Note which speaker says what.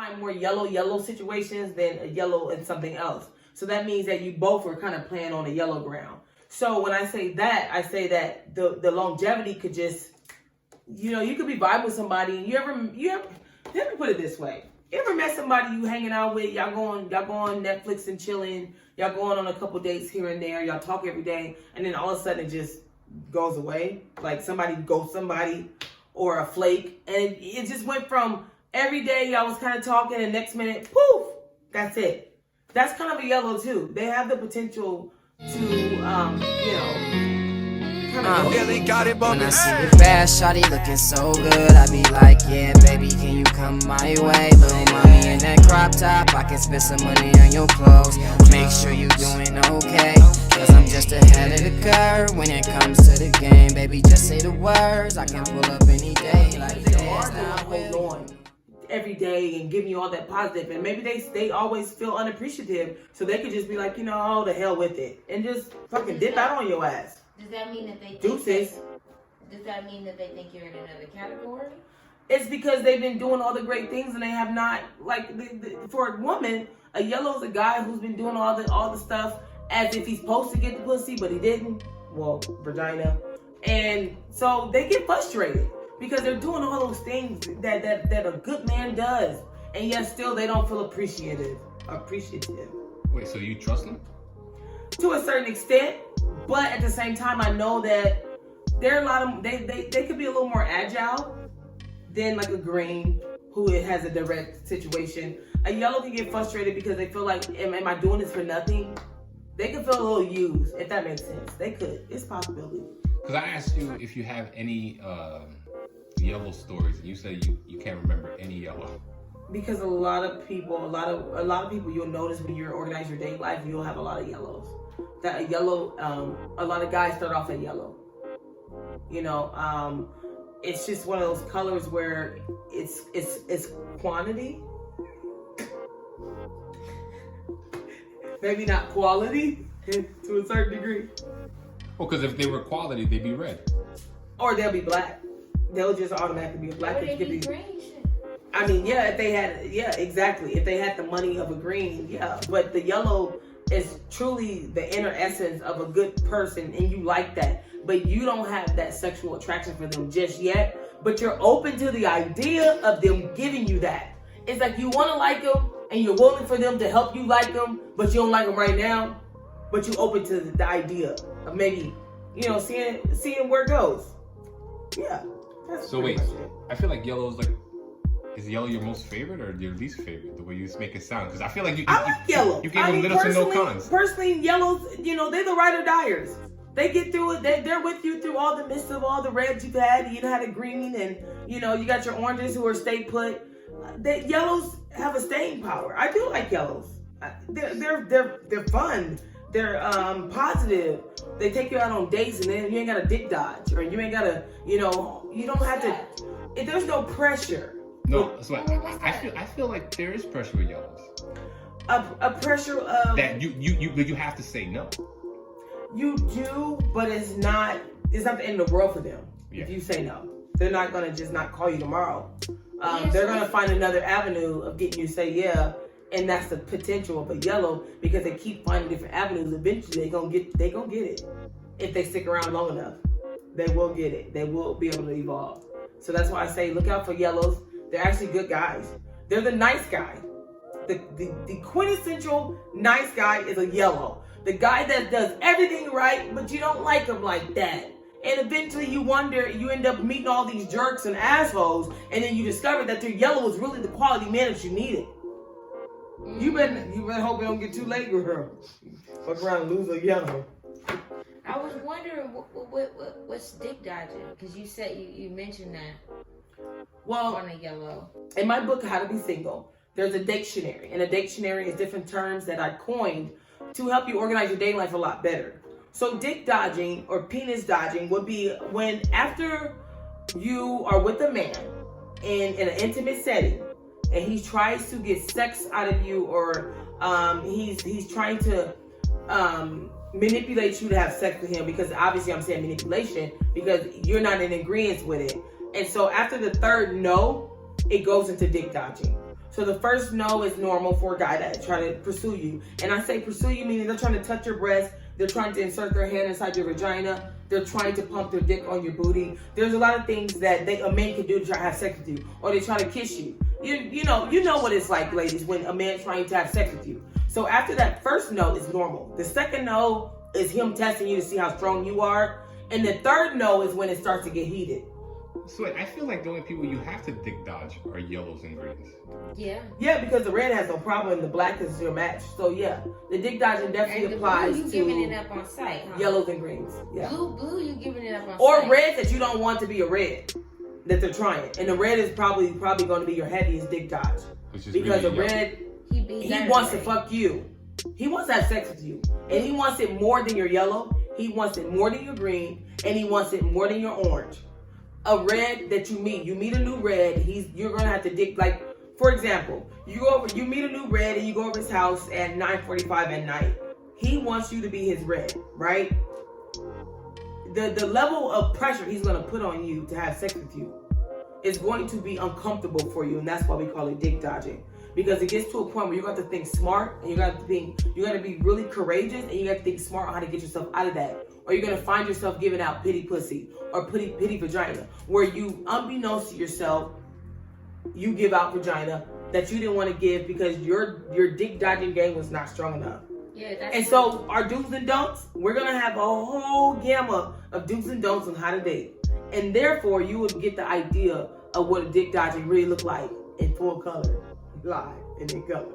Speaker 1: find more yellow situations than a yellow and something else. So that means that you both are kind of playing on a yellow ground. So when I say that the longevity could just, you could be vibing with somebody, and you ever let me put it this way. You ever met somebody you hanging out with, y'all go on Netflix and chilling, y'all going on a couple dates here and there, y'all talk every day, and then all of a sudden it just goes away? Like somebody ghosts somebody or a flake, and it just went from every day y'all was kind of talking, and next minute, poof, that's it. That's kind of a yellow too. They have the potential to,
Speaker 2: Really got it bumping.
Speaker 3: When I see your bad shawty looking so good, I be like, yeah, baby, can you come my way? Little mommy in that crop top, I can spend some money on your clothes. Make sure you doing okay, cause I'm just ahead of the curve when it comes to the game. Baby, just say the words, I can pull up any day. Like this, now
Speaker 1: hold on every day and giving you all that positive, and maybe they always feel unappreciative, so they could just be like, oh, the hell with it, and just fucking dip out on your ass.
Speaker 4: Does that mean that they think Does that mean that they think you're in another category?
Speaker 1: It's because they've been doing all the great things and they have not, like, for a woman, a yellow is a guy who's been doing all the stuff as if he's supposed to get the pussy, but he didn't. Well, vagina. And so they get frustrated because they're doing all those things that a good man does, and yet still they don't feel appreciative.
Speaker 5: Wait, so you trust them?
Speaker 1: To a certain extent. But at the same time, I know that there are a lot of they could be a little more agile than like a green who has a direct situation. A yellow can get frustrated because they feel like, am I doing this for nothing? They can feel a little used, if that makes sense. They could. It's a possibility.
Speaker 5: Because I asked you if you have any yellow stories, and you said you can't remember any yellow.
Speaker 1: Because a lot of people you'll notice when you organize your day life, you'll have a lot of yellows. That a yellow, a lot of guys start off at yellow. It's just one of those colors where it's quantity, maybe not quality to a certain degree.
Speaker 5: Well, because if they were quality, they'd be red.
Speaker 1: Or they'll be black. They'll just automatically be black.
Speaker 4: It could be green.
Speaker 1: I mean, exactly. If they had the money of a green, yeah. But the yellow is truly the inner essence of a good person, and you like that. But you don't have that sexual attraction for them just yet. But you're open to the idea of them giving you that. It's like you want to like them, and you're willing for them to help you like them, but you don't like them right now. But you're open to the idea of maybe, seeing where it goes. Yeah.
Speaker 5: So wait, I feel like yellow is is yellow your most favorite or your least favorite? The way you make it sound, because I feel like
Speaker 1: I like yellow.
Speaker 5: You gave them little to no cons.
Speaker 1: Personally, yellows, they're the ride or diers. They get through it. They're with you through all the midst of all the reds you've had. You had a green, and you got your oranges who are stay put. The yellows have a staying power. I do like yellows. They're fun. They're positive. They take you out on dates, and then you ain't got to dick dodge, or you ain't got to, you don't have to. There's no pressure.
Speaker 5: No, so I feel like there is pressure with yellows.
Speaker 1: A pressure of
Speaker 5: that you have to say no.
Speaker 1: You do, but it's not the end of the world for them. Yeah. If you say no, they're not gonna just not call you tomorrow. They're gonna find another avenue of getting you to say yeah, and that's the potential of a yellow, because they keep finding different avenues. Eventually, they gonna get it if they stick around long enough. They will get it. They will be able to evolve. So that's why I say look out for yellows. They're actually good guys. They're the nice guy. The quintessential nice guy is a yellow. The guy that does everything right, but you don't like him like that. And eventually you end up meeting all these jerks and assholes, and then you discover that your yellow is really the quality man that you needed. You better hope it don't get too late, girl. Fuck around and lose a yellow.
Speaker 4: I was wondering what's dick dodging, because you said you mentioned that.
Speaker 1: Well,
Speaker 4: on a yellow.
Speaker 1: In my book, How to Be Single, there's a dictionary. And a dictionary is different terms that I coined to help you organize your dating life a lot better. So dick dodging or penis dodging would be when after you are with a man in an intimate setting and he tries to get sex out of you, or he's trying to manipulate you to have sex with him, because obviously I'm saying manipulation because you're not in agreement with it. And so after the third no, it goes into dick dodging. So the first no is normal for a guy that try to pursue you. And I say pursue you meaning they're trying to touch your breast, they're trying to insert their hand inside your vagina, they're trying to pump their dick on your booty. There's a lot of things that a man can do to try to have sex with you, or they try to kiss you. You know what it's like, ladies, when a man's trying to have sex with you. So after that first no is normal. The second no is him testing you to see how strong you are, and the third no is when it starts to get heated.
Speaker 5: So I feel like the only people you have to dick dodge are yellows and greens.
Speaker 4: Yeah.
Speaker 1: Yeah, because the red has no problem and the black is your match. So yeah, the dick dodging definitely
Speaker 4: And the
Speaker 1: applies
Speaker 4: blue, you
Speaker 1: to
Speaker 4: giving it up on sight, huh?
Speaker 1: yellows and greens. Yeah.
Speaker 4: Blue, you giving it up on
Speaker 1: Or
Speaker 4: sight.
Speaker 1: red that you don't want to be a red that they're trying, and the red is probably going to be your heaviest dick dodge,
Speaker 5: Which is
Speaker 1: because
Speaker 5: really
Speaker 1: the red he wants to fuck you. He wants to have sex with you, and he wants it more than your yellow. He wants it more than your green, and he wants it more than your orange. A red that you meet a new red. You're gonna have to dick, like, for example, you meet a new red and you go over his house at 9:45 at night. He wants you to be his red, right? The level of pressure he's gonna put on you to have sex with you is going to be uncomfortable for you, and that's why we call it dick dodging. Because it gets to a point where you got to think smart, and you got to be really courageous, and you got to think smart on how to get yourself out of that. Or you're gonna find yourself giving out pity pussy or pity vagina, where you, unbeknownst to yourself, you give out vagina that you didn't want to give because your dick dodging game was not strong enough.
Speaker 4: Yeah, that's
Speaker 1: and so our do's and don'ts, we're gonna have a whole gamma of do's and don'ts on how to date, and therefore you would get the idea of what a dick dodging really look like in full color, live and in color.